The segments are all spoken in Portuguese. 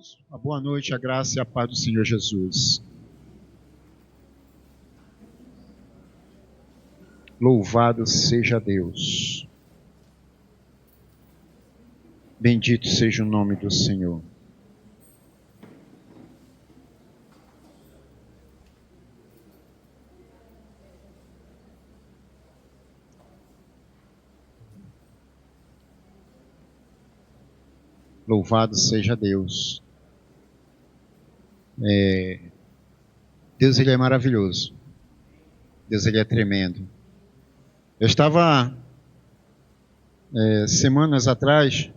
todos. Uma boa noite, a graça e a paz do Senhor Jesus. Louvado seja Deus. Bendito seja o nome do Senhor. Louvado seja Deus. Deus, Ele é maravilhoso. Deus, Ele é tremendo. Eu estava, semanas atrás,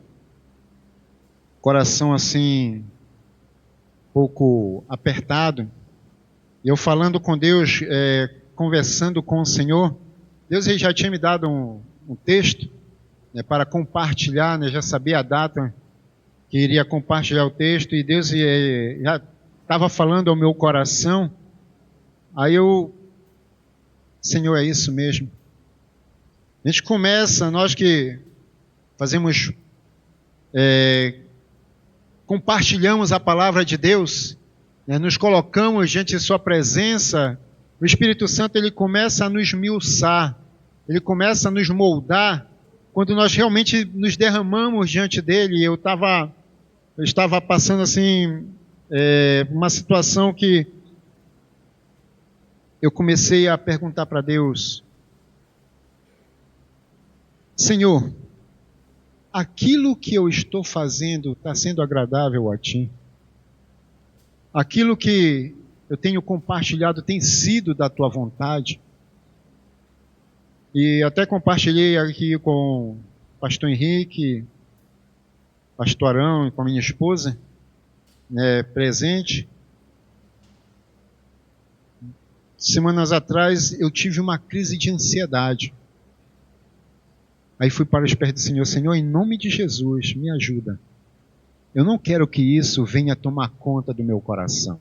coração assim, um pouco apertado, e eu falando com Deus, conversando com o Senhor. Deus, Ele já tinha me dado um texto, para compartilhar, já sabia a data que iria compartilhar o texto, e Deus já estava falando ao meu coração. Aí Senhor, é isso mesmo. A gente começa, nós que fazemos, compartilhamos a palavra de Deus, nos colocamos diante de sua presença, o Espírito Santo, ele começa a nos esmiuçar, ele começa a nos moldar, quando nós realmente nos derramamos diante dele. Eu estava passando assim, uma situação que eu comecei a perguntar para Deus: Senhor, aquilo que eu estou fazendo está sendo agradável a Ti? Aquilo que eu tenho compartilhado tem sido da Tua vontade? E até compartilhei aqui com o pastor Henrique, pastor Arão e com a minha esposa, presente. Semanas atrás eu tive uma crise de ansiedade. Aí fui para os pés do Senhor: Senhor, em nome de Jesus, me ajuda. Eu não quero que isso venha tomar conta do meu coração.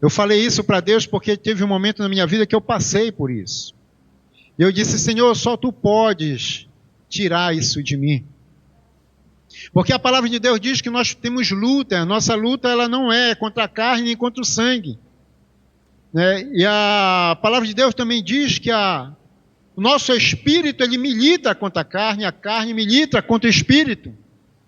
Eu falei isso para Deus porque teve um momento na minha vida que eu passei por isso. Eu disse: Senhor, só Tu podes tirar isso de mim. Porque a palavra de Deus diz que nós temos luta. A nossa luta, ela não é contra a carne nem contra o sangue. E a palavra de Deus também diz que o nosso espírito, ele milita contra a carne milita contra o espírito.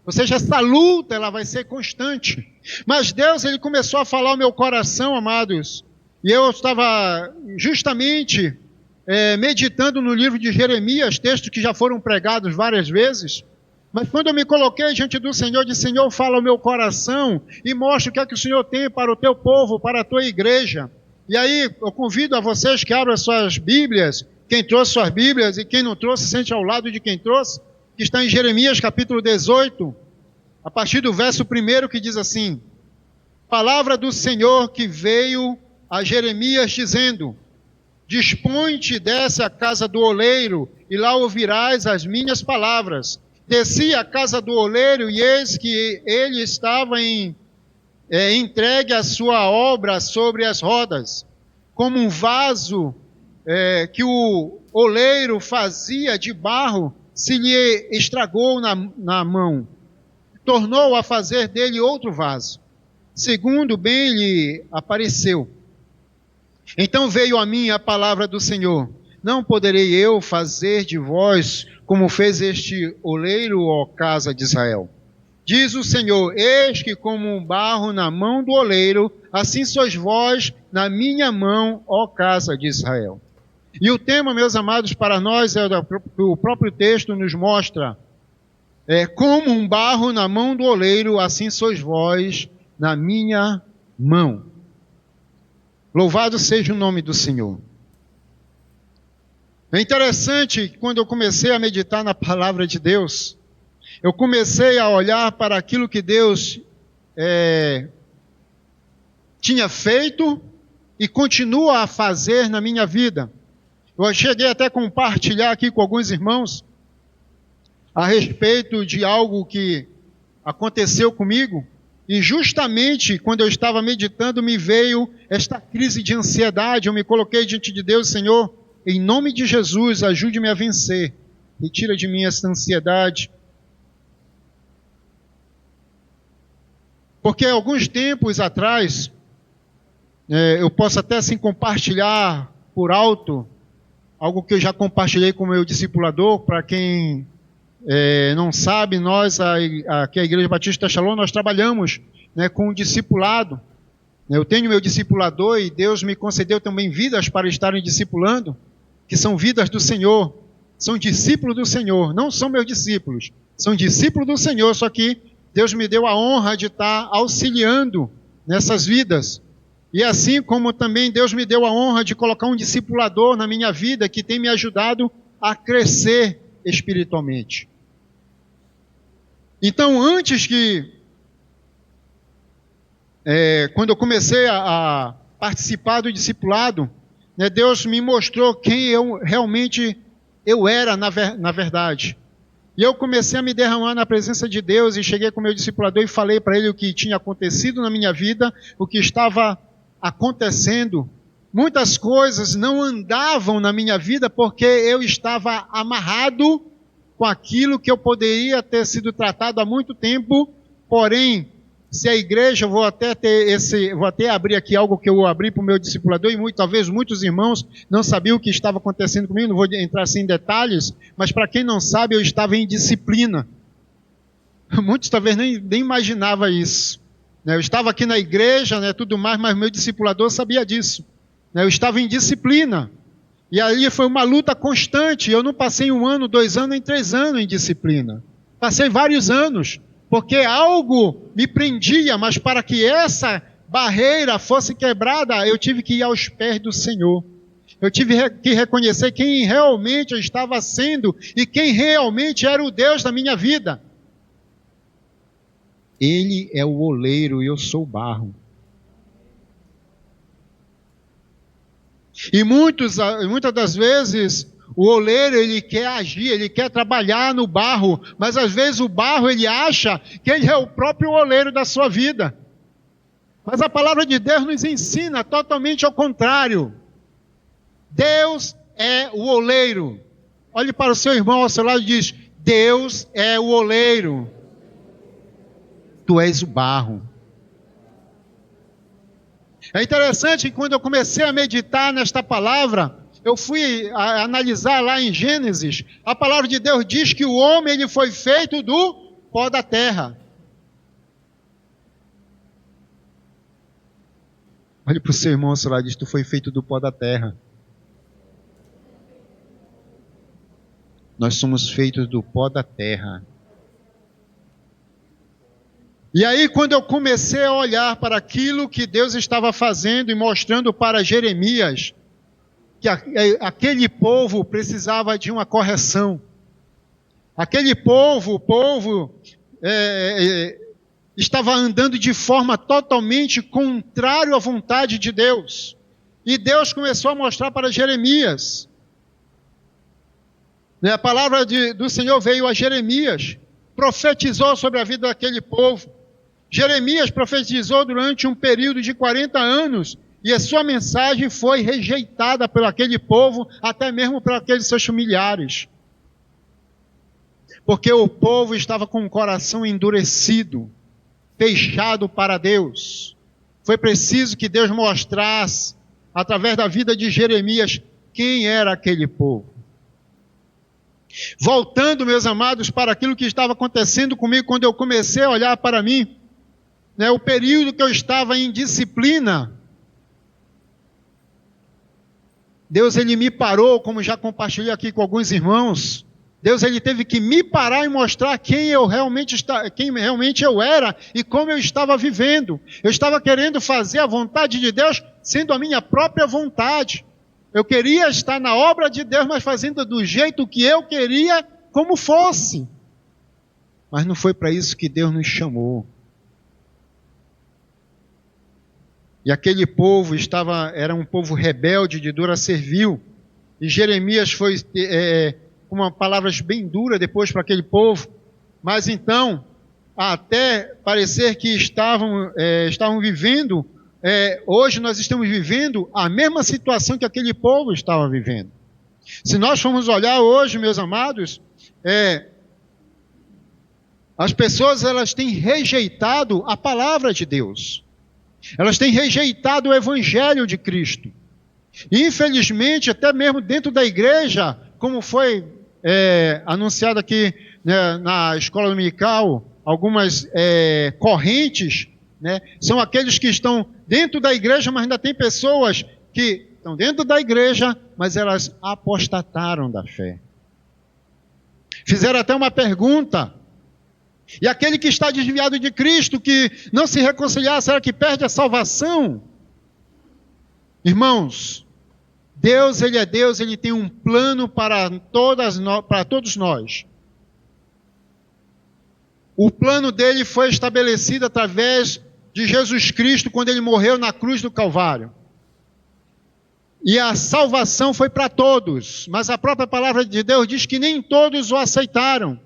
Ou seja, essa luta, ela vai ser constante. Mas Deus, ele começou a falar ao meu coração, amados. E eu estava justamente meditando no livro de Jeremias, textos que já foram pregados várias vezes. Mas quando eu me coloquei diante do Senhor, disse: Senhor, fala ao meu coração e mostra o que é que o Senhor tem para o Teu povo, para a Tua igreja. E aí eu convido a vocês que abram as suas Bíblias, quem trouxe suas Bíblias e quem não trouxe, sente ao lado de quem trouxe, que está em Jeremias capítulo 18, a partir do verso 1, que diz assim: Palavra do Senhor que veio a Jeremias dizendo: Dispõe-te, desce à casa do oleiro, e lá ouvirás as minhas palavras. Desci à casa do oleiro, e eis que ele estava entregue a sua obra sobre as rodas, como um vaso que o oleiro fazia de barro, se lhe estragou na mão. Tornou a fazer dele outro vaso, segundo bem lhe apareceu. Então veio a mim a palavra do Senhor: Não poderei eu fazer de vós como fez este oleiro, ó casa de Israel? Diz o Senhor: Eis que como um barro na mão do oleiro, assim sois vós na minha mão, ó casa de Israel. E o tema, meus amados, para nós, o próprio texto nos mostra: como um barro na mão do oleiro, assim sois vós na minha mão. Louvado seja o nome do Senhor. É interessante que quando eu comecei a meditar na palavra de Deus, eu comecei a olhar para aquilo que Deus tinha feito e continua a fazer na minha vida. Eu cheguei até a compartilhar aqui com alguns irmãos a respeito de algo que aconteceu comigo, e justamente quando eu estava meditando me veio esta crise de ansiedade. Eu me coloquei diante de Deus: Senhor, em nome de Jesus, ajude-me a vencer, retira de mim essa ansiedade. Porque alguns tempos atrás, eu posso até assim compartilhar por alto, algo que eu já compartilhei com o meu discipulador. Para quem não sabe, nós, aqui a Igreja Batista Shalom, nós trabalhamos, né, com o discipulado. Eu tenho meu discipulador e Deus me concedeu também vidas para estarem discipulando, que são vidas do Senhor, são discípulos do Senhor, não são meus discípulos, são discípulos do Senhor, só que Deus me deu a honra de estar auxiliando nessas vidas. E assim como também Deus me deu a honra de colocar um discipulador na minha vida que tem me ajudado a crescer espiritualmente. Então, antes quando eu comecei a participar do discipulado, né, Deus me mostrou quem eu realmente era na verdade. E eu comecei a me derramar na presença de Deus e cheguei com o meu discipulador e falei para ele o que tinha acontecido na minha vida, o que estava acontecendo. Muitas coisas não andavam na minha vida porque eu estava amarrado com aquilo que eu poderia ter sido tratado há muito tempo. Porém, se a igreja, vou até abrir aqui algo que eu abri para o meu discipulador, e talvez muitos irmãos não sabiam o que estava acontecendo comigo, não vou entrar assim em detalhes, mas para quem não sabe, eu estava em disciplina. Muitos talvez nem imaginavam isso. Eu estava aqui na igreja, né, tudo mais, mas meu discipulador sabia disso. Eu estava em disciplina. E ali foi uma luta constante. Eu não passei 1 ano, 2 anos, nem 3 anos em disciplina. Passei vários anos, porque algo me prendia, mas para que essa barreira fosse quebrada, eu tive que ir aos pés do Senhor. Eu tive que reconhecer quem realmente eu estava sendo e quem realmente era o Deus da minha vida. Ele é o oleiro e eu sou o barro. E muitas das vezes, o oleiro, ele quer agir, ele quer trabalhar no barro, mas às vezes o barro, ele acha que ele é o próprio oleiro da sua vida. Mas a palavra de Deus nos ensina totalmente ao contrário. Deus é o oleiro. Olhe para o seu irmão ao seu lado e diz: Deus é o oleiro. Tu és o barro. É interessante que quando eu comecei a meditar nesta palavra, eu fui analisar lá em Gênesis, a palavra de Deus diz que o homem ele foi feito do pó da terra. Olhe para o seu irmão ao seu lado e diz: tu foi feito do pó da terra. Nós somos feitos do pó da terra. E aí, quando eu comecei a olhar para aquilo que Deus estava fazendo e mostrando para Jeremias, que aquele povo precisava de uma correção. Aquele povo estava andando de forma totalmente contrária à vontade de Deus. E Deus começou a mostrar para Jeremias. A palavra do Senhor veio a Jeremias, profetizou sobre a vida daquele povo. Jeremias profetizou durante um período de 40 anos, e a sua mensagem foi rejeitada por aquele povo, até mesmo por aqueles seus familiares. Porque o povo estava com o coração endurecido, fechado para Deus. Foi preciso que Deus mostrasse, através da vida de Jeremias, quem era aquele povo. Voltando, meus amados, para aquilo que estava acontecendo comigo, quando eu comecei a olhar para mim, o período que eu estava em disciplina, Deus ele me parou, como já compartilhei aqui com alguns irmãos. Deus ele teve que me parar e mostrar quem realmente eu era e como eu estava vivendo. Eu estava querendo fazer a vontade de Deus, sendo a minha própria vontade. Eu queria estar na obra de Deus, mas fazendo do jeito que eu queria, como fosse. Mas não foi para isso que Deus nos chamou. E aquele povo era um povo rebelde, de dura servil. E Jeremias foi com palavras bem duras depois para aquele povo. Mas então, até parecer que estavam vivendo, hoje nós estamos vivendo a mesma situação que aquele povo estava vivendo. Se nós formos olhar hoje, meus amados, As pessoas, elas têm rejeitado a palavra de Deus. Elas têm rejeitado o evangelho de Cristo. E, infelizmente, até mesmo dentro da igreja, como foi anunciado aqui, né, na escola dominical, algumas correntes, né, são aqueles que estão dentro da igreja, mas ainda tem pessoas que estão dentro da igreja, mas elas apostataram da fé. Fizeram até uma pergunta: e aquele que está desviado de Cristo, que não se reconciliar, será que perde a salvação? Irmãos, Deus, Ele é Deus, Ele tem um plano para todos nós. O plano dele foi estabelecido através de Jesus Cristo, quando Ele morreu na cruz do Calvário. E a salvação foi para todos, mas a própria palavra de Deus diz que nem todos o aceitaram.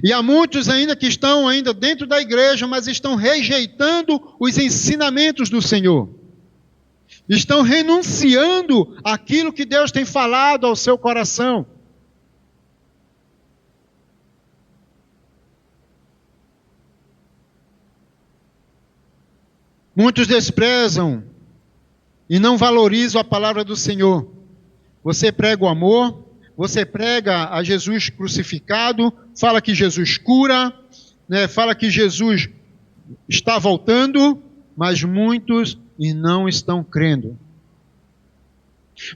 E há muitos ainda que estão ainda dentro da igreja, mas estão rejeitando os ensinamentos do Senhor. Estão renunciando àquilo que Deus tem falado ao seu coração. Muitos desprezam e não valorizam a palavra do Senhor. Você prega o amor, você prega a Jesus crucificado, fala que Jesus cura, né, fala que Jesus está voltando, mas muitos e não estão crendo.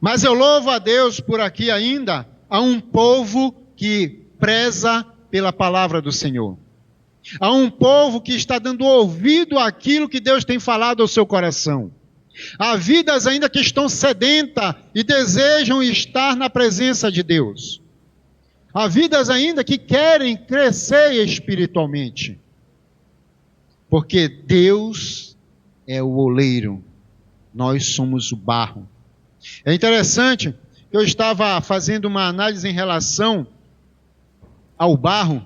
Mas eu louvo a Deus por aqui ainda, há um povo que preza pela palavra do Senhor. Há um povo que está dando ouvido àquilo que Deus tem falado ao seu coração. Há vidas ainda que estão sedentas e desejam estar na presença de Deus. Há vidas ainda que querem crescer espiritualmente. Porque Deus é o oleiro, nós somos o barro. É interessante que eu estava fazendo uma análise em relação ao barro,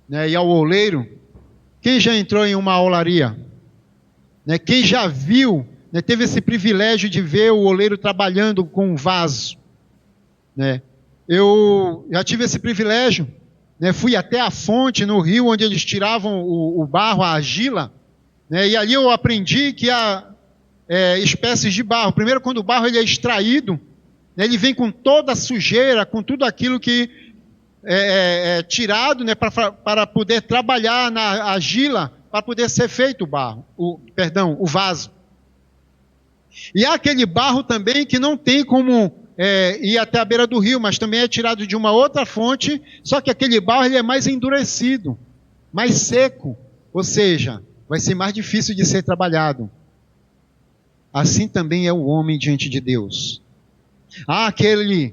né, e ao oleiro. Quem já entrou em uma olaria? Né, quem já viu, né, teve esse privilégio de ver o oleiro trabalhando com um vaso? Né? Eu já tive esse privilégio, né, fui até a fonte no rio onde eles tiravam o barro, a argila, né, e ali eu aprendi que há espécies de barro. Primeiro, quando o barro ele é extraído, né, ele vem com toda a sujeira, com tudo aquilo que tirado, né, para poder trabalhar na argila, para poder ser feito o barro, o vaso. E há aquele barro também que não tem como ir até a beira do rio, mas também é tirado de uma outra fonte, só que aquele barro ele é mais endurecido, mais seco, ou seja, vai ser mais difícil de ser trabalhado. Assim também é o homem diante de Deus. Há aquele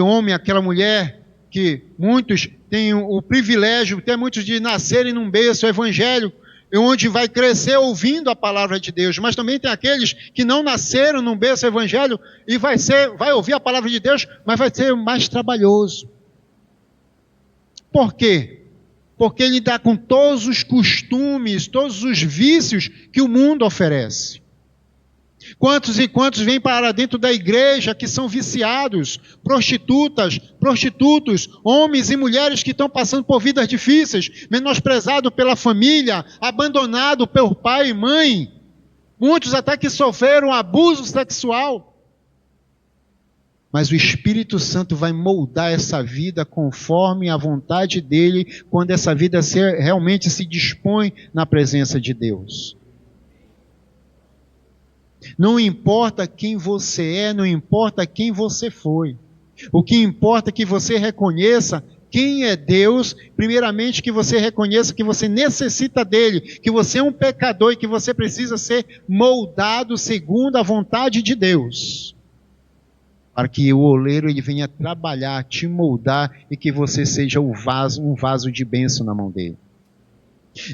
homem, aquela mulher, que muitos têm o privilégio, até muitos de nascerem num berço evangélico, onde vai crescer ouvindo a palavra de Deus, mas também tem aqueles que não nasceram num berço evangélico e vai ouvir a palavra de Deus, mas vai ser mais trabalhoso. Por quê? Porque ele dá com todos os costumes, todos os vícios que o mundo oferece. Quantos e quantos vêm para dentro da igreja que são viciados, prostitutas, prostitutos, homens e mulheres que estão passando por vidas difíceis, menosprezados pela família, abandonados pelo pai e mãe, muitos até que sofreram abuso sexual. Mas o Espírito Santo vai moldar essa vida conforme a vontade dele, quando essa vida realmente se dispõe na presença de Deus. Não importa quem você é, não importa quem você foi. O que importa é que você reconheça quem é Deus, primeiramente que você reconheça que você necessita dele, que você é um pecador e que você precisa ser moldado segundo a vontade de Deus. Para que o oleiro ele venha trabalhar, te moldar e que você seja um vaso de bênção na mão dele.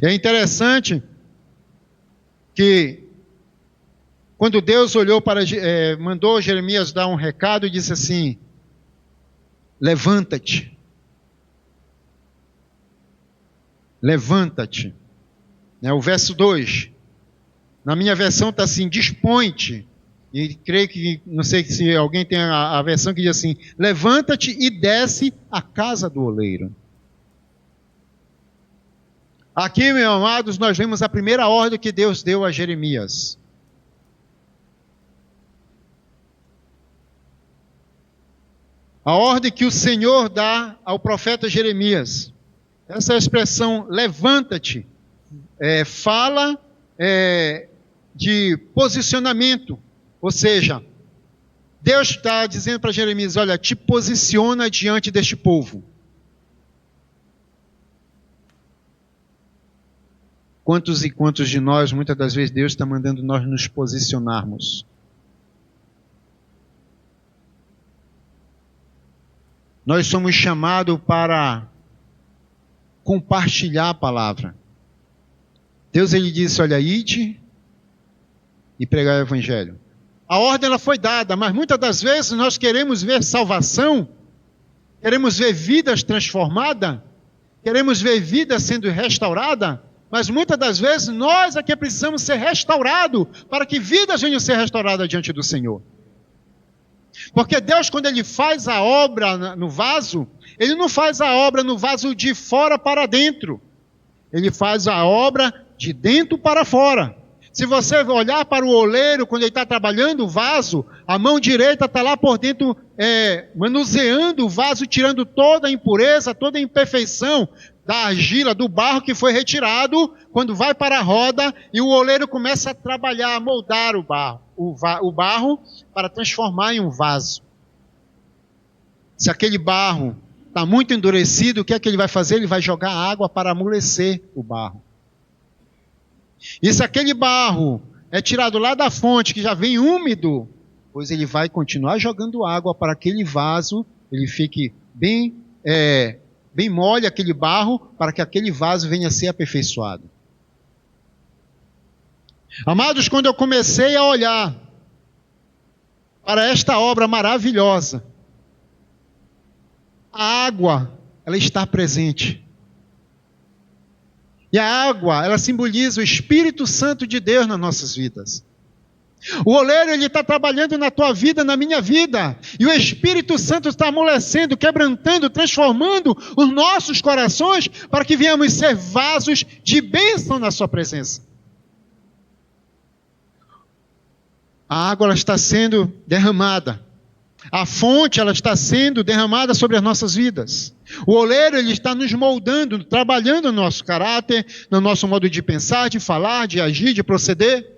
É interessante que quando Deus mandou Jeremias dar um recado e disse assim: levanta-te. Levanta-te. O verso 2, na minha versão está assim: dispõe-te, E creio que, não sei se alguém tem a versão que diz assim: levanta-te e desce à casa do oleiro. Aqui, meus amados, nós vemos a primeira ordem que Deus deu a Jeremias. A ordem que o Senhor dá ao profeta Jeremias. Essa expressão, levanta-te, fala de posicionamento. Ou seja, Deus está dizendo para Jeremias: olha, te posiciona diante deste povo. Quantos e quantos de nós, muitas das vezes, Deus está mandando nós nos posicionarmos? Nós somos chamados para compartilhar a palavra. Deus, ele disse: olha, ide e pregar o evangelho. A ordem ela foi dada, mas muitas das vezes nós queremos ver salvação, queremos ver vidas transformadas, queremos ver vidas sendo restauradas, mas muitas das vezes nós é que precisamos ser restaurados para que vidas venham a ser restauradas diante do Senhor. Porque Deus, quando Ele faz a obra no vaso, Ele não faz a obra no vaso de fora para dentro. Ele faz a obra de dentro para fora. Se você olhar para o oleiro, quando ele está trabalhando o vaso, a mão direita está lá por dentro, manuseando o vaso, tirando toda a impureza, toda a imperfeição da argila, do barro que foi retirado, quando vai para a roda, e o oleiro começa a trabalhar, a moldar o barro para transformar em um vaso. Se aquele barro está muito endurecido, o que é que ele vai fazer? Ele vai jogar água para amolecer o barro. E se aquele barro é tirado lá da fonte, que já vem úmido, pois ele vai continuar jogando água para aquele vaso, ele fique bem mole aquele barro, para que aquele vaso venha a ser aperfeiçoado. Amados, quando eu comecei a olhar para esta obra maravilhosa, a água, ela está presente. E a água, ela simboliza o Espírito Santo de Deus nas nossas vidas. O oleiro, ele está trabalhando na tua vida, na minha vida. E o Espírito Santo está amolecendo, quebrantando, transformando os nossos corações para que venhamos ser vasos de bênção na sua presença. A água, ela está sendo derramada. A fonte, ela está sendo derramada sobre as nossas vidas. O oleiro, ele está nos moldando, trabalhando no nosso caráter, no nosso modo de pensar, de falar, de agir, de proceder.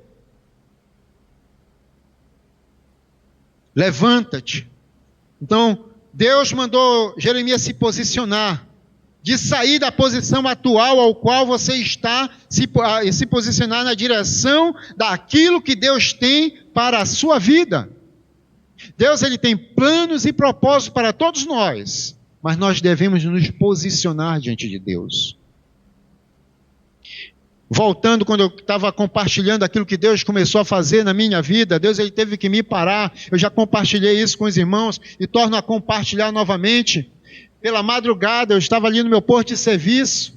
Levanta-te. Então, Deus mandou Jeremias se posicionar, de sair da posição atual ao qual você está, se posicionar na direção daquilo que Deus tem para a sua vida. Deus, ele tem planos e propósitos para todos nós, mas nós devemos nos posicionar diante de Deus. Voltando, quando eu estava compartilhando aquilo que Deus começou a fazer na minha vida, Deus, ele teve que me parar. Eu já compartilhei isso com os irmãos e torno a compartilhar novamente. Pela madrugada, eu estava ali no meu posto de serviço,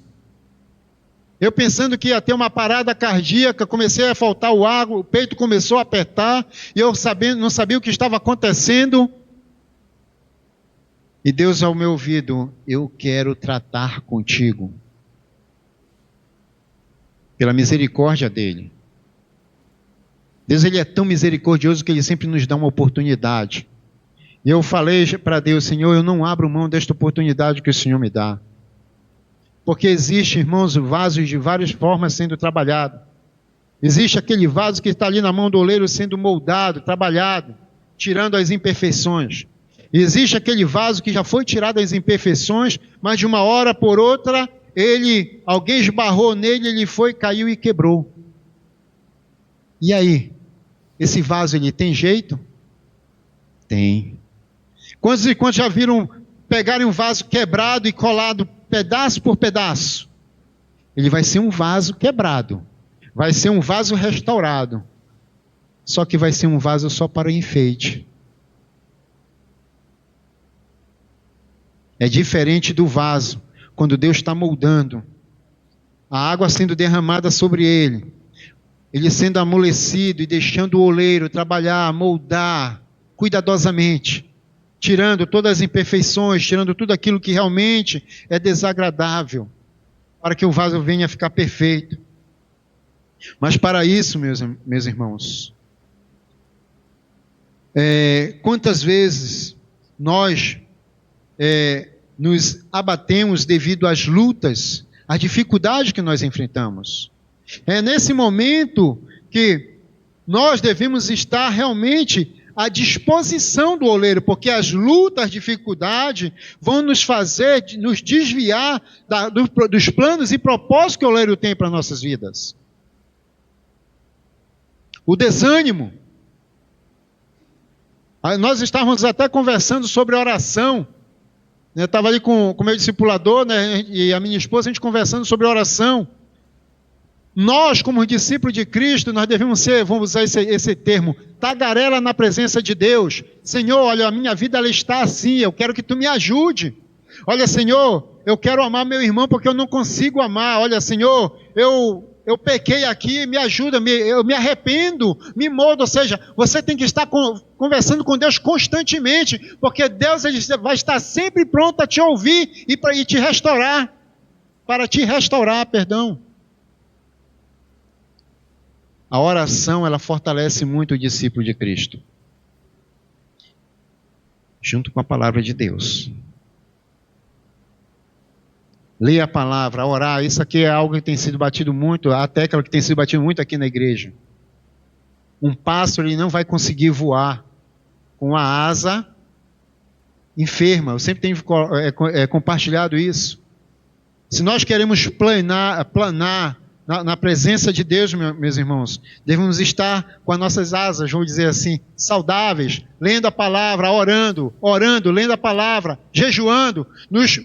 eu pensando que ia ter uma parada cardíaca, comecei a faltar o ar, o peito começou a apertar, e eu não sabia o que estava acontecendo. E Deus ao meu ouvido: eu quero tratar contigo. Pela misericórdia dele. Deus, ele é tão misericordioso que ele sempre nos dá uma oportunidade. E eu falei para Deus: Senhor, eu não abro mão desta oportunidade que o Senhor me dá. Porque existe, irmãos, vasos de várias formas sendo trabalhado. Existe aquele vaso que está ali na mão do oleiro sendo moldado, trabalhado, tirando as imperfeições. Existe aquele vaso que já foi tirado as imperfeições, mas de uma hora por outra, alguém esbarrou nele, ele foi, caiu e quebrou. E aí? Esse vaso, ele tem jeito? Tem. Quantos e quantos já viram pegarem um vaso quebrado e colado pedaço por pedaço? Ele vai ser um vaso quebrado. Vai ser um vaso restaurado. Só que vai ser um vaso só para enfeite. É diferente do vaso, quando Deus está moldando, a água sendo derramada sobre ele ele sendo amolecido e deixando o oleiro trabalhar, moldar cuidadosamente, tirando todas as imperfeições, tirando tudo aquilo que realmente é desagradável, para que o vaso venha a ficar perfeito. Mas para isso, meus irmãos, quantas vezes nós nos abatemos devido às lutas, às dificuldades que nós enfrentamos. É nesse momento que nós devemos estar realmente à disposição do oleiro, porque as lutas, as dificuldades vão nos fazer, nos desviar dos planos e propósitos que o oleiro tem para nossas vidas. O desânimo. Nós estávamos até conversando sobre oração. Eu estava ali com o meu discipulador, né, e a minha esposa, a gente conversando sobre oração. Nós, como discípulos de Cristo, nós devemos ser, vamos usar esse termo, tagarela na presença de Deus. Senhor, olha, a minha vida ela está assim, eu quero que tu me ajude. Olha, Senhor, eu quero amar meu irmão porque eu não consigo amar. Olha, Senhor, eu pequei aqui, me ajuda, eu me arrependo, me moldo. Ou seja, você tem que estar conversando com Deus constantemente, porque Deus ele vai estar sempre pronto a te ouvir e te restaurar, para te restaurar, perdão. A oração, ela fortalece muito o discípulo de Cristo, junto com a palavra de Deus. Ler a palavra, orar, isso aqui é algo que tem sido batido muito, a tecla que tem sido batido muito aqui na igreja. Um pássaro ele não vai conseguir voar com a asa enferma. Eu sempre tenho compartilhado isso. Se nós queremos planar na presença de Deus, meus irmãos, devemos estar com as nossas asas, vamos dizer assim, saudáveis, lendo a palavra, orando, lendo a palavra, jejuando, nos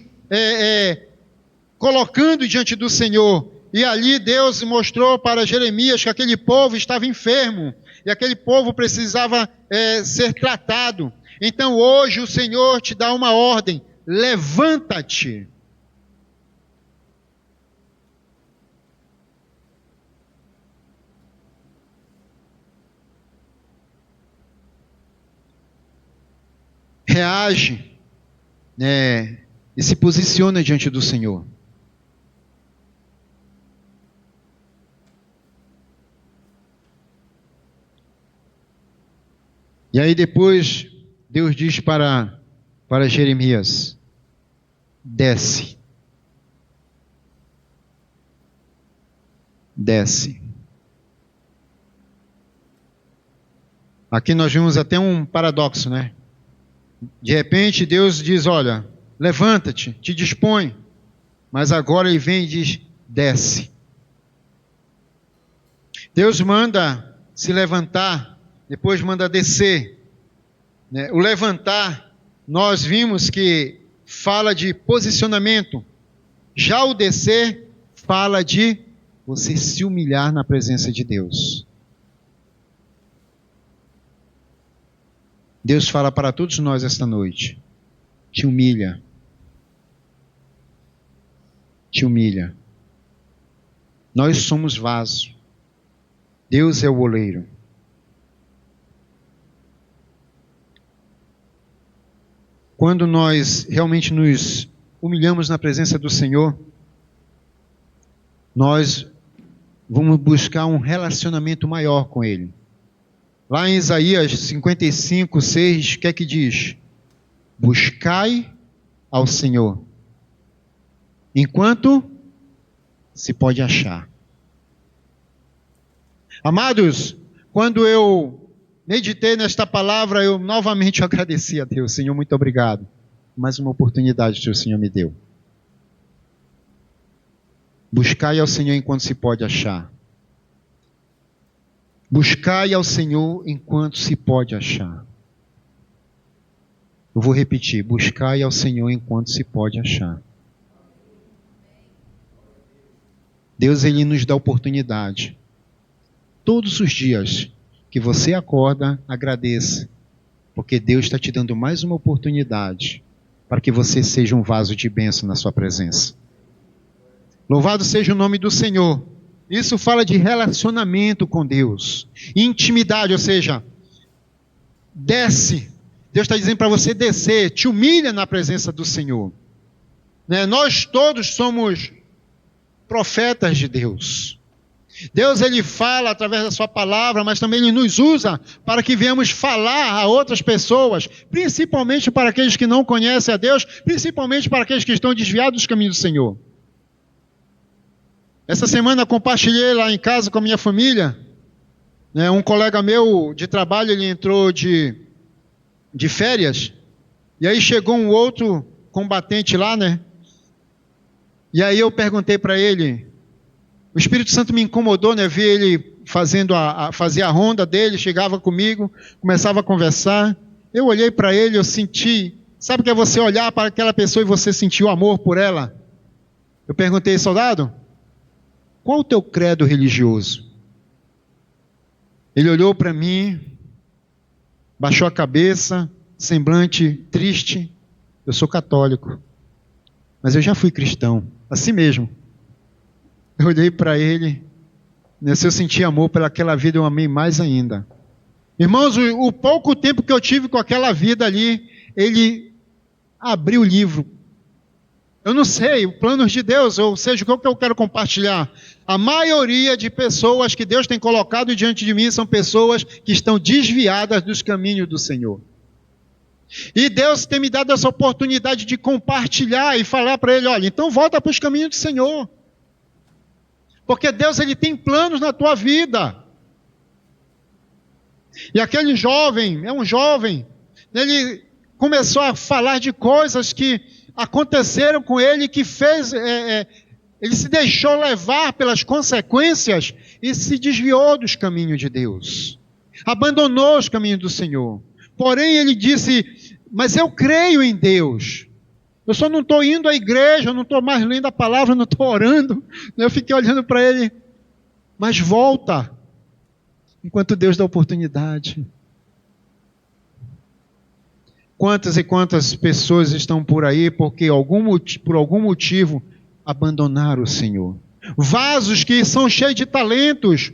colocando diante do Senhor. E ali Deus mostrou para Jeremias que aquele povo estava enfermo, e aquele povo precisava ser tratado. Então hoje o Senhor te dá uma ordem: levanta-te. Reage, e se posiciona diante do Senhor. E aí depois Deus diz para Jeremias: desce. Desce. Aqui nós vimos até um paradoxo, né? De repente Deus diz: olha, levanta-te, te dispõe. Mas agora ele vem e diz: desce. Deus manda se levantar, depois manda descer. O levantar, nós vimos que fala de posicionamento. Já o descer fala de você se humilhar na presença de Deus. Deus fala para todos nós esta noite: te humilha. Te humilha. Nós somos vaso. Deus é o oleiro. Quando nós realmente nos humilhamos na presença do Senhor, nós vamos buscar um relacionamento maior com Ele. Lá em Isaías 55, 6, o que é que diz? Buscai ao Senhor, enquanto se pode achar. Amados, quando eu meditei nesta palavra, eu novamente agradeci a Deus. Senhor, muito obrigado. Mais uma oportunidade que o Senhor me deu. Buscai ao Senhor enquanto se pode achar. Buscai ao Senhor enquanto se pode achar. Eu vou repetir: buscai ao Senhor enquanto se pode achar. Deus, Ele nos dá oportunidade. Todos os dias que você acorda, agradeça, porque Deus está te dando mais uma oportunidade para que você seja um vaso de bênção na sua presença. Louvado seja o nome do Senhor. Isso fala de relacionamento com Deus. Intimidade, ou seja, desce. Deus está dizendo para você descer, te humilha na presença do Senhor. Né? Nós todos somos profetas de Deus. Deus, ele fala através da sua palavra, mas também ele nos usa para que venhamos falar a outras pessoas, principalmente para aqueles que não conhecem a Deus, principalmente para aqueles que estão desviados dos caminhos do Senhor. Essa semana compartilhei lá em casa com a minha família, né, um colega meu de trabalho, ele entrou de férias, e aí chegou um outro combatente lá, né? E aí eu perguntei para ele, o Espírito Santo me incomodou, né? Ver ele fazia a ronda dele, chegava comigo, começava a conversar. Eu olhei para ele, eu senti, sabe o que é você olhar para aquela pessoa e você sentir o amor por ela? Eu perguntei, soldado, qual o teu credo religioso? Ele olhou para mim, baixou a cabeça, semblante triste. Eu sou católico, mas eu já fui cristão, assim mesmo. Eu olhei para ele, né, se eu senti amor pelaquela vida, eu amei mais ainda. Irmãos, o pouco tempo que eu tive com aquela vida ali, ele abriu o livro. Eu não sei, planos de Deus, ou seja, o que eu quero compartilhar. A maioria de pessoas que Deus tem colocado diante de mim são pessoas que estão desviadas dos caminhos do Senhor. E Deus tem me dado essa oportunidade de compartilhar e falar para ele, olha, então volta para os caminhos do Senhor. Porque Deus, ele tem planos na tua vida. E aquele jovem, é um jovem, ele começou a falar de coisas que aconteceram com ele, que fez, ele se deixou levar pelas consequências e se desviou dos caminhos de Deus. Abandonou os caminhos do Senhor. Porém, ele disse, mas eu creio em Deus. Eu só não estou indo à igreja, eu não estou mais lendo a palavra, não estou orando. Eu fiquei olhando para ele, mas volta, enquanto Deus dá oportunidade. Quantas e quantas pessoas estão por aí porque por algum motivo abandonaram o Senhor. Vasos que são cheios de talentos.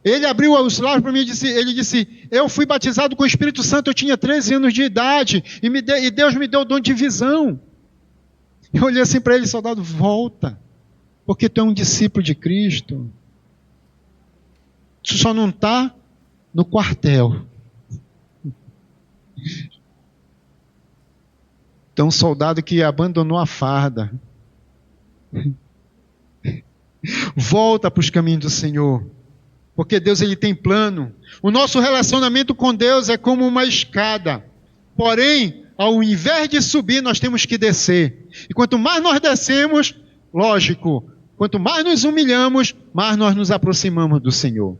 Ele abriu os lábios para mim e ele disse, eu fui batizado com o Espírito Santo, eu tinha 13 anos de idade, e Deus me deu o dom de visão. Eu olhei assim para ele, soldado, volta, porque tu é um discípulo de Cristo. Tu só não está no quartel. Então, um soldado que abandonou a farda. Volta para os caminhos do Senhor. Porque Deus, ele tem plano. O nosso relacionamento com Deus é como uma escada. Porém, ao invés de subir, nós temos que descer. E quanto mais nós descemos, lógico, quanto mais nos humilhamos, mais nós nos aproximamos do Senhor.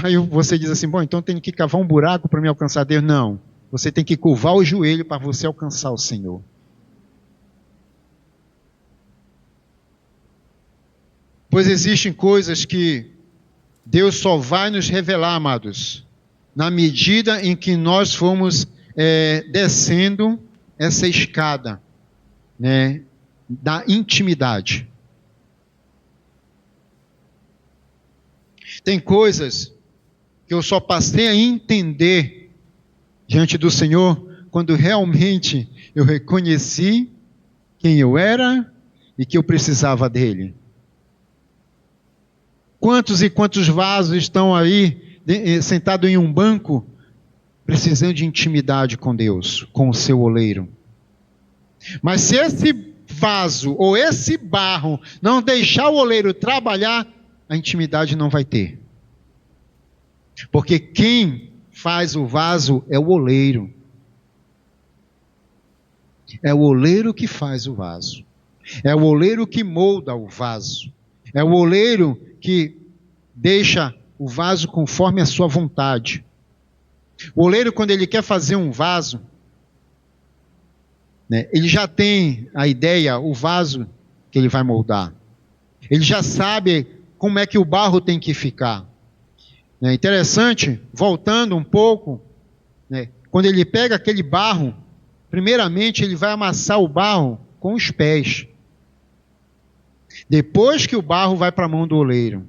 Aí você diz assim, bom, então eu tenho que cavar um buraco para me alcançar Deus. Não, você tem que curvar o joelho para você alcançar o Senhor. Pois existem coisas que Deus só vai nos revelar, amados, na medida em que nós formos descendo essa escada, né, da intimidade. Tem coisas que eu só passei a entender diante do Senhor quando realmente eu reconheci quem eu era e que eu precisava dele. Quantos e quantos vasos estão aí sentados em um banco precisando de intimidade com Deus, com o seu oleiro. Mas se esse vaso ou esse barro não deixar o oleiro trabalhar, a intimidade não vai ter. Porque quem faz o vaso é o oleiro. É o oleiro que faz o vaso. É o oleiro que molda o vaso. É o oleiro que deixa o vaso conforme a sua vontade. O oleiro, quando ele quer fazer um vaso, né, ele já tem a ideia, o vaso que ele vai moldar. Ele já sabe como é que o barro tem que ficar. É interessante, voltando um pouco, né, quando ele pega aquele barro, primeiramente ele vai amassar o barro com os pés. Depois que o barro vai para a mão do oleiro.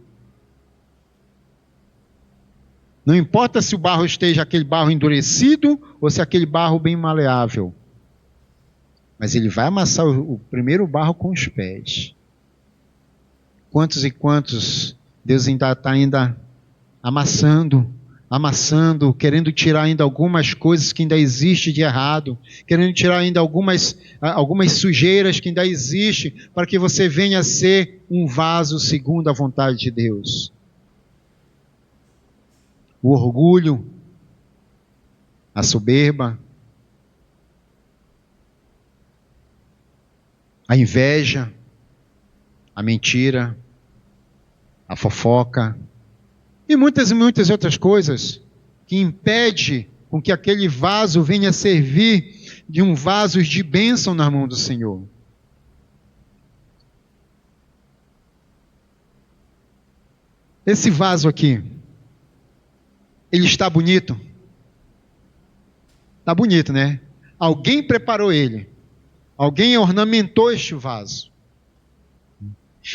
Não importa se o barro esteja aquele barro endurecido ou se aquele barro bem maleável. Mas ele vai amassar o primeiro barro com os pés. Quantos e quantos Deus ainda está amassando, querendo tirar ainda algumas coisas que ainda existem de errado, querendo tirar ainda algumas sujeiras que ainda existem, para que você venha a ser um vaso segundo a vontade de Deus. O orgulho, a soberba, a inveja, a mentira, a fofoca e muitas outras coisas que impedem com que aquele vaso venha a servir de um vaso de bênção na mão do Senhor. Esse vaso aqui, ele está bonito? Está bonito, né? Alguém preparou ele. Alguém ornamentou este vaso.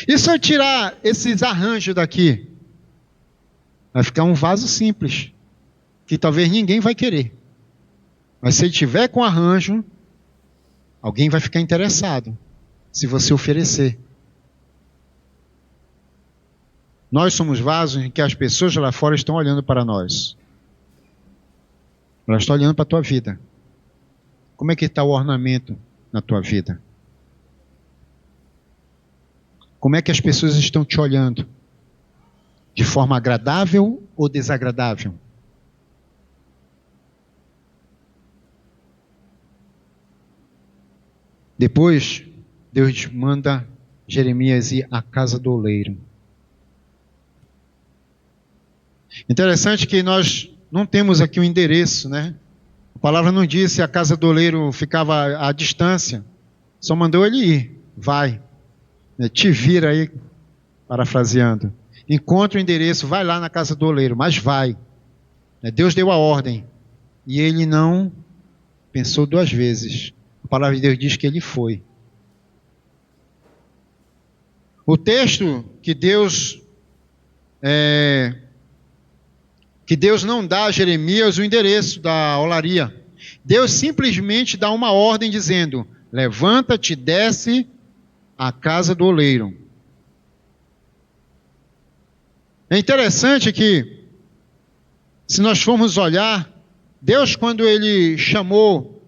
E se eu tirar esses arranjos daqui, vai ficar um vaso simples, que talvez ninguém vai querer. Mas se ele tiver com arranjo, alguém vai ficar interessado, se você oferecer. Nós somos vasos em que as pessoas lá fora estão olhando para nós. Elas estão olhando para a tua vida. Como é que está o ornamento na tua vida? Como é que as pessoas estão te olhando? De forma agradável ou desagradável? Depois, Deus manda Jeremias ir à casa do oleiro. Interessante que nós não temos aqui um endereço, né? A palavra não diz se a casa do oleiro ficava à distância. Só mandou ele ir. Vai. Te vira aí, parafraseando. Encontra o endereço, vai lá na casa do oleiro, mas vai. Deus deu a ordem. E ele não pensou duas vezes. A palavra de Deus diz que ele foi. O texto que Deus não dá a Jeremias o endereço da olaria. Deus simplesmente dá uma ordem dizendo: levanta-te, desce à casa do oleiro. É interessante que, se nós formos olhar, Deus, quando ele chamou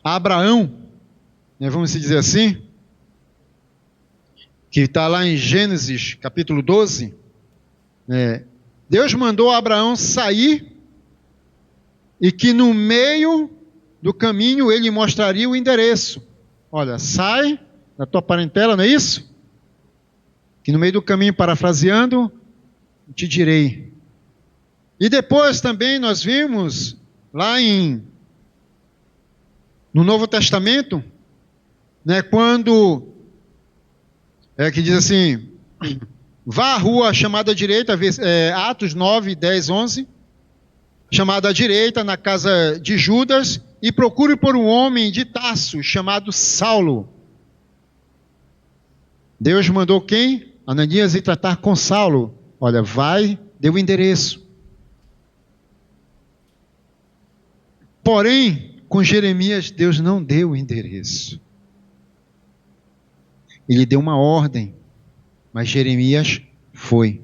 Abraão, vamos dizer assim, que está lá em Gênesis capítulo 12, Deus mandou Abraão sair e que no meio do caminho ele mostraria o endereço. Olha, sai da tua parentela, não é isso? Que no meio do caminho, parafraseando, te direi. E depois também nós vimos lá no Novo Testamento, quando que diz assim: vá à rua chamada à direita, Atos 9, 10, 11, chamada à direita, na casa de Judas, e procure por um homem de Tarso, chamado Saulo. Deus mandou quem? Ananias ir tratar com Saulo. Olha, vai, deu o endereço. Porém, com Jeremias, Deus não deu o endereço. Ele deu uma ordem, mas Jeremias foi.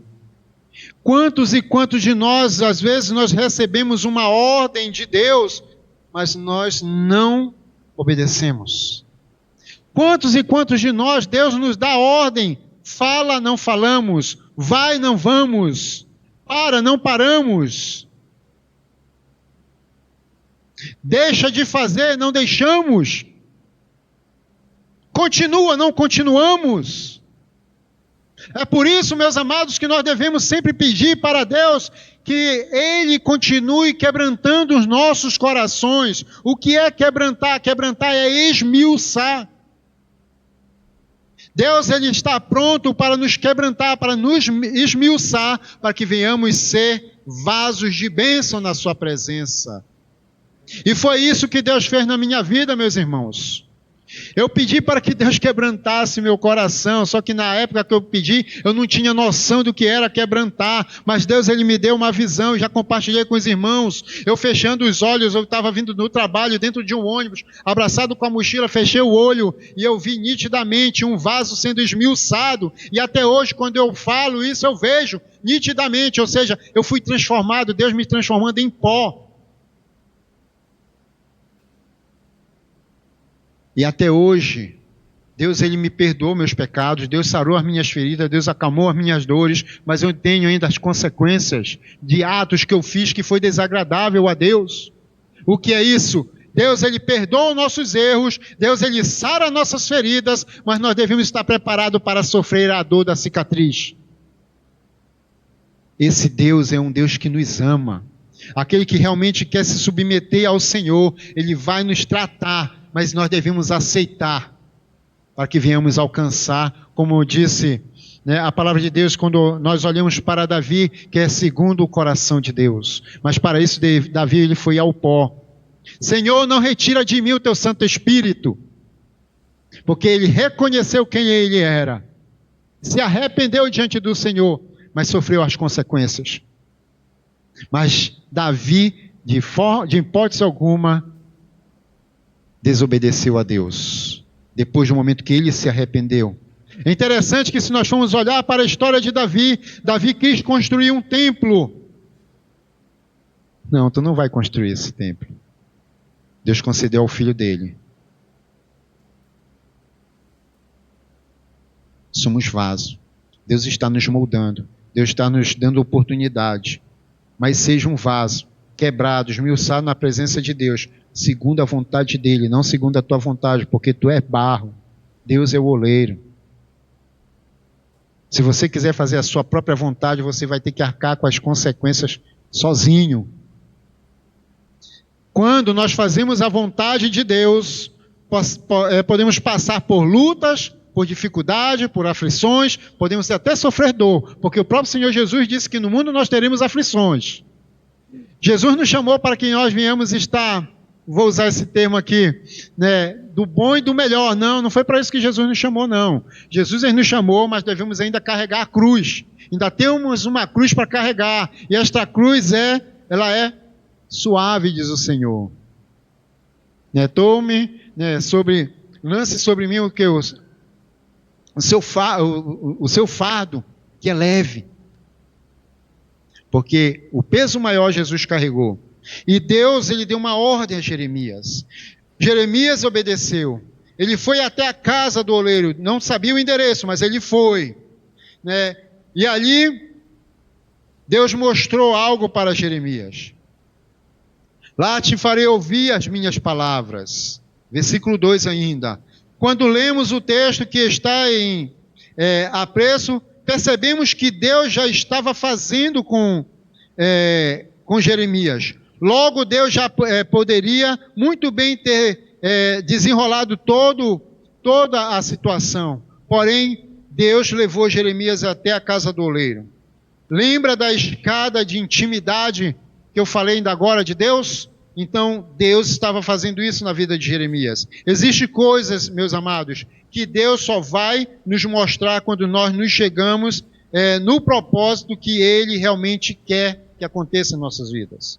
Quantos e quantos de nós, às vezes, nós recebemos uma ordem de Deus, mas nós não obedecemos? Quantos e quantos de nós, Deus nos dá ordem, fala, não falamos, vai, não vamos, para, não paramos, deixa de fazer, não deixamos, continua, não continuamos. É por isso, meus amados, que nós devemos sempre pedir para Deus que Ele continue quebrantando os nossos corações. O que é quebrantar? Quebrantar é esmiuçar. Deus, Ele está pronto para nos quebrantar, para nos esmiuçar, para que venhamos ser vasos de bênção na Sua presença. E foi isso que Deus fez na minha vida, meus irmãos. Eu pedi para que Deus quebrantasse meu coração, só que na época que eu pedi, eu não tinha noção do que era quebrantar, mas Deus, Ele me deu uma visão, já compartilhei com os irmãos, eu fechando os olhos, eu estava vindo do trabalho dentro de um ônibus, abraçado com a mochila, fechei o olho, e eu vi nitidamente um vaso sendo esmiuçado, e até hoje, quando eu falo isso, eu vejo nitidamente, ou seja, eu fui transformado, Deus me transformando em pó. E até hoje, Deus, Ele me perdoou meus pecados, Deus sarou as minhas feridas, Deus acalmou as minhas dores, mas eu tenho ainda as consequências de atos que eu fiz que foi desagradável a Deus. O que é isso? Deus, Ele perdoa os nossos erros, Deus, Ele sara nossas feridas, mas nós devemos estar preparados para sofrer a dor da cicatriz. Esse Deus é um Deus que nos ama. Aquele que realmente quer se submeter ao Senhor, Ele vai nos tratar, mas nós devemos aceitar para que venhamos alcançar, como disse, né, a palavra de Deus, quando nós olhamos para Davi, que é segundo o coração de Deus. Mas para isso Davi, ele foi ao pó. Senhor, não retira de mim o teu Santo Espírito, porque ele reconheceu quem ele era, se arrependeu diante do Senhor, mas sofreu as consequências. Mas Davi, de hipótese alguma, desobedeceu a Deus, depois do momento que ele se arrependeu. É interessante que se nós formos olhar para a história de Davi, Davi quis construir um templo. Não, tu não vai construir esse templo. Deus concedeu ao filho dele. Somos vaso. Deus está nos moldando. Deus está nos dando oportunidade. Mas seja um vaso, quebrado, esmiuçado na presença de Deus, segundo a vontade dele, não segundo a tua vontade, porque tu é barro, Deus é o oleiro. Se você quiser fazer a sua própria vontade, você vai ter que arcar com as consequências sozinho. Quando nós fazemos a vontade de Deus, podemos passar por lutas, por dificuldade, por aflições, podemos até sofrer dor, porque o próprio Senhor Jesus disse que no mundo nós teremos aflições. Jesus nos chamou para que nós venhamos estar, vou usar esse termo aqui, né, do bom e do melhor. Não foi para isso que Jesus nos chamou, não. Jesus nos chamou, mas devemos ainda carregar a cruz. Ainda temos uma cruz para carregar, e esta cruz ela é suave, diz o Senhor. Né, lance sobre mim o seu fardo, que é leve. Porque o peso maior Jesus carregou. E Deus, ele deu uma ordem a Jeremias. Jeremias obedeceu. Ele foi até a casa do oleiro. Não sabia o endereço, mas ele foi. Né? E ali, Deus mostrou algo para Jeremias. Lá te farei ouvir as minhas palavras. Versículo 2 ainda. Quando lemos o texto que está em apreço, percebemos que Deus já estava fazendo com Jeremias. Logo, Deus já poderia muito bem ter desenrolado toda a situação. Porém, Deus levou Jeremias até a casa do oleiro. Lembra da escada de intimidade que eu falei ainda agora de Deus? Então, Deus estava fazendo isso na vida de Jeremias. Existem coisas, meus amados, que Deus só vai nos mostrar quando nós nos chegamos no propósito que Ele realmente quer que aconteça em nossas vidas.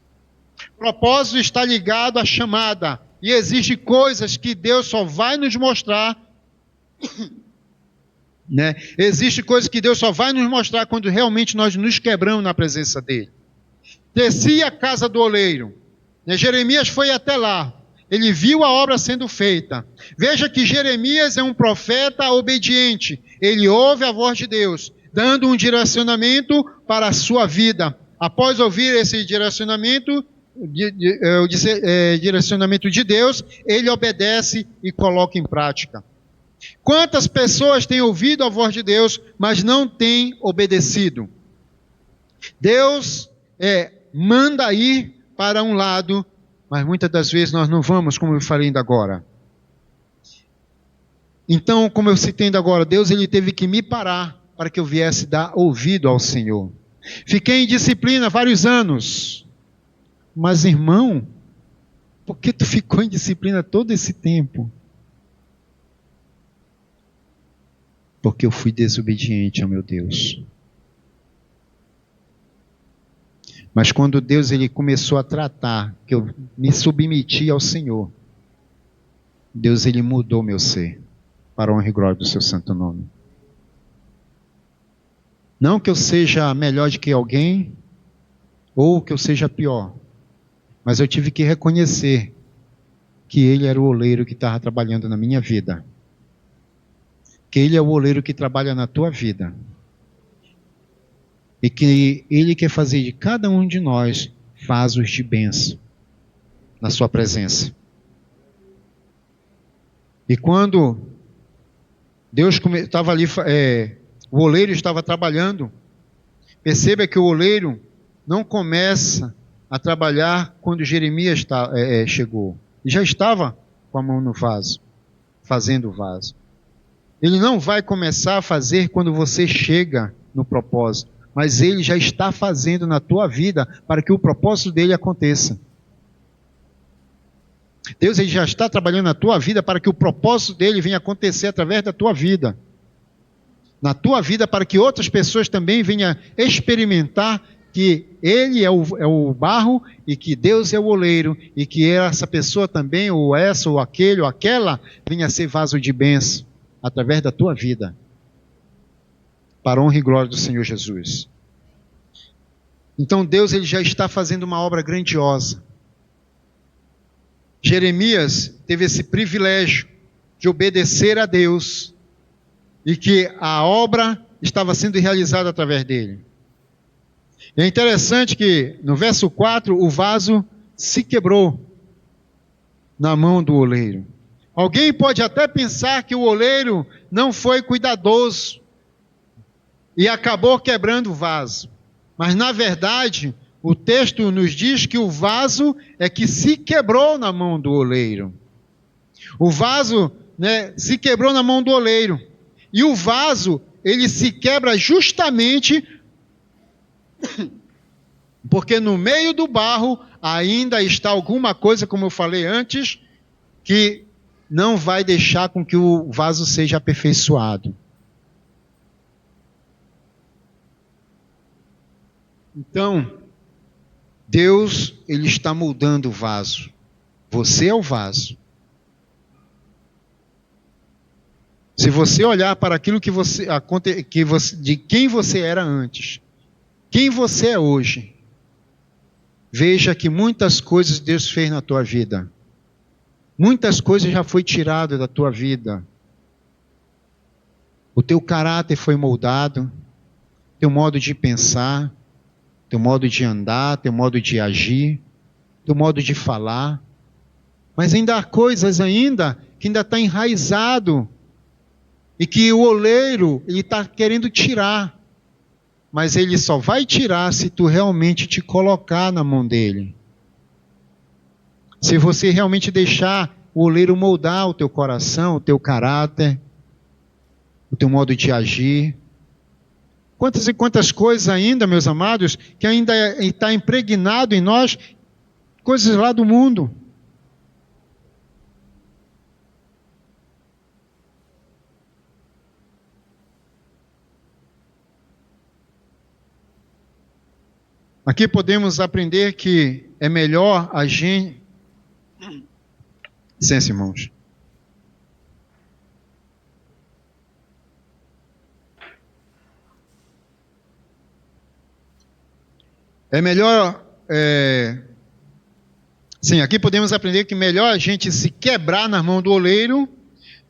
O propósito está ligado à chamada. E existem coisas que Deus só vai nos mostrar, né? Existem coisas que Deus só vai nos mostrar quando realmente nós nos quebramos na presença dEle. Desci a casa do oleiro. Jeremias foi até lá, ele viu a obra sendo feita. Veja que Jeremias é um profeta obediente, ele ouve a voz de Deus, dando um direcionamento para a sua vida. Após ouvir esse direcionamento, direcionamento de Deus, ele obedece e coloca em prática. Quantas pessoas têm ouvido a voz de Deus, mas não têm obedecido? Deus manda ir para um lado, mas muitas das vezes nós não vamos, como eu falei ainda agora. Então, como eu citei ainda agora, Deus ele teve que me parar para que eu viesse dar ouvido ao Senhor. Fiquei em disciplina vários anos, mas irmão, Por que tu ficou em disciplina todo esse tempo? Porque eu fui desobediente ao meu Deus. Mas quando Deus ele começou a tratar, que eu me submeti ao Senhor, Deus ele mudou meu ser para a honra e glória do seu santo nome. Não que eu seja melhor do que alguém, ou que eu seja pior, mas eu tive que reconhecer que Ele era o oleiro que estava trabalhando na minha vida. Que Ele é o oleiro que trabalha na tua vida. E que Ele quer fazer de cada um de nós vasos de bênção na sua presença. E quando Deus estava ali, o oleiro estava trabalhando, perceba que o oleiro não começa a trabalhar quando Jeremias chegou. E já estava com a mão no vaso, fazendo o vaso. Ele não vai começar a fazer quando você chega no propósito, mas ele já está fazendo na tua vida para que o propósito dele aconteça. Deus ele já está trabalhando na tua vida para que o propósito dele venha acontecer através da tua vida. Na tua vida, para que outras pessoas também venham experimentar que Ele é o barro e que Deus é o oleiro e que essa pessoa também, ou essa, ou aquele, ou aquela, venha ser vaso de bênção através da tua vida. Para a honra e glória do Senhor Jesus. Então Deus ele já está fazendo uma obra grandiosa. Jeremias teve esse privilégio de obedecer a Deus e que a obra estava sendo realizada através dele. E é interessante que no verso 4 o vaso se quebrou na mão do oleiro. Alguém pode até pensar que o oleiro não foi cuidadoso e acabou quebrando o vaso. Mas na verdade, o texto nos diz que o vaso é que se quebrou na mão do oleiro. O vaso, se quebrou na mão do oleiro. E o vaso, ele se quebra justamente porque no meio do barro ainda está alguma coisa, como eu falei antes, que não vai deixar com que o vaso seja aperfeiçoado. Então, Deus, ele está moldando o vaso. Você é o vaso. Se você olhar para aquilo de quem você era antes, quem você é hoje, veja que muitas coisas Deus fez na tua vida. Muitas coisas já foi tirado da tua vida. O teu caráter foi moldado, teu modo de pensar, teu modo de andar, teu modo de agir, teu modo de falar. Mas ainda há coisas que ainda está enraizado e que o oleiro ele está querendo tirar. Mas ele só vai tirar se tu realmente te colocar na mão dele. Se você realmente deixar o oleiro moldar o teu coração, o teu caráter, o teu modo de agir. Quantas e quantas coisas ainda, meus amados, que ainda está impregnado em nós, coisas lá do mundo. Aqui podemos aprender que é melhor a gente... Licença, irmãos. É melhor... Sim, aqui podemos aprender que é melhor a gente se quebrar na mão do oleiro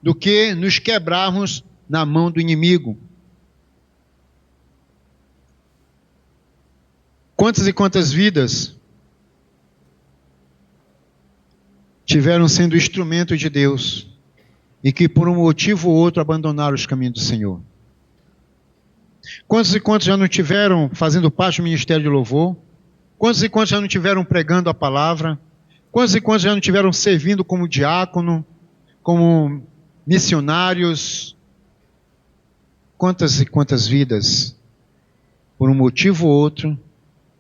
do que nos quebrarmos na mão do inimigo. Quantas e quantas vidas tiveram sendo instrumento de Deus e que por um motivo ou outro abandonaram os caminhos do Senhor? Quantos e quantos já não tiveram fazendo parte do ministério de louvor? Quantos e quantos já não tiveram pregando a palavra? Quantos e quantos já não tiveram servindo como diácono, como missionários? Quantas e quantas vidas, por um motivo ou outro,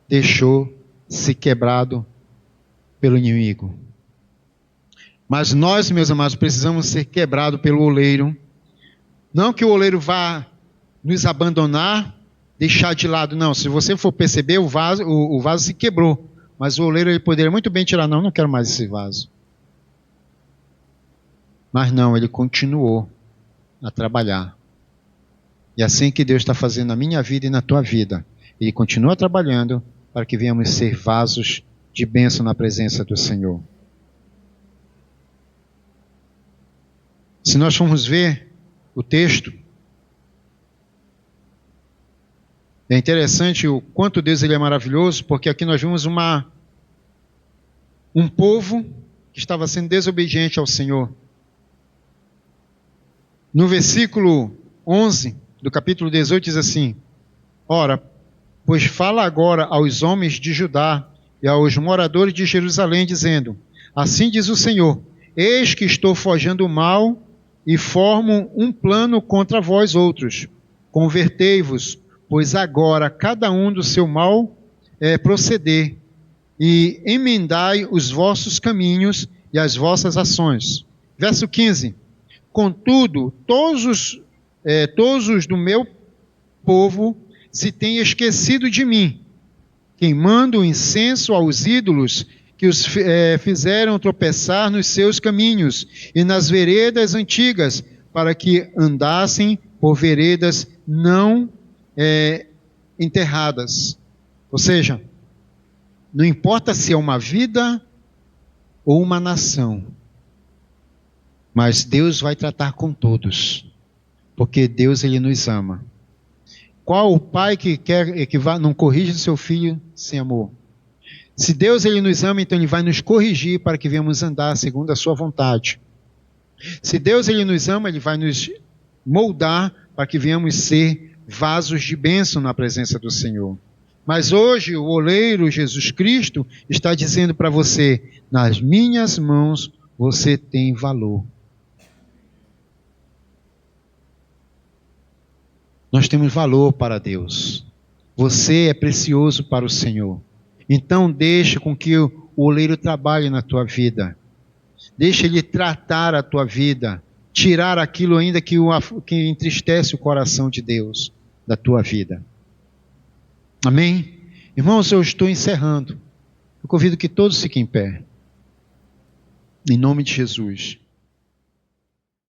deixou-se quebrado pelo inimigo? Mas nós, meus amados, precisamos ser quebrados pelo oleiro. Não que o oleiro vá nos abandonar, deixar de lado. Não, se você for perceber, o vaso se quebrou. Mas o oleiro ele poderia muito bem tirar. Não quero mais esse vaso. Mas não, ele continuou a trabalhar. E assim que Deus está fazendo na minha vida e na tua vida. Ele continua trabalhando para que venhamos ser vasos de bênção na presença do Senhor. Se nós formos ver o texto, é interessante o quanto Deus ele é maravilhoso, porque aqui nós vimos um povo que estava sendo desobediente ao Senhor. No versículo 11 do capítulo 18 diz assim: Ora, pois fala agora aos homens de Judá e aos moradores de Jerusalém, dizendo: Assim diz o Senhor, eis que estou forjando o mal e formo um plano contra vós outros. Convertei-vos, pois agora cada um do seu mal proceder, e emendai os vossos caminhos e as vossas ações. Verso 15. Contudo, todos os do meu povo se têm esquecido de mim, queimando incenso aos ídolos que os fizeram tropeçar nos seus caminhos e nas veredas antigas, para que andassem por veredas não enterradas. Ou seja, não importa se é uma vida ou uma nação, mas Deus vai tratar com todos, porque Deus ele nos ama. Qual o pai que não corrige seu filho sem amor? Se Deus ele nos ama, então ele vai nos corrigir para que venhamos andar segundo a sua vontade. Se Deus ele nos ama, ele vai nos moldar para que venhamos ser vasos de bênção na presença do Senhor. Mas hoje o oleiro Jesus Cristo está dizendo para você: nas minhas mãos você tem valor. Nós temos valor para Deus. Você é precioso para o Senhor. Então deixe com que o oleiro trabalhe na tua vida. Deixe ele tratar a tua vida. Tirar aquilo ainda que entristece o coração de Deus da tua vida. Amém? Irmãos, eu estou encerrando. Eu convido que todos fiquem em pé. Em nome de Jesus.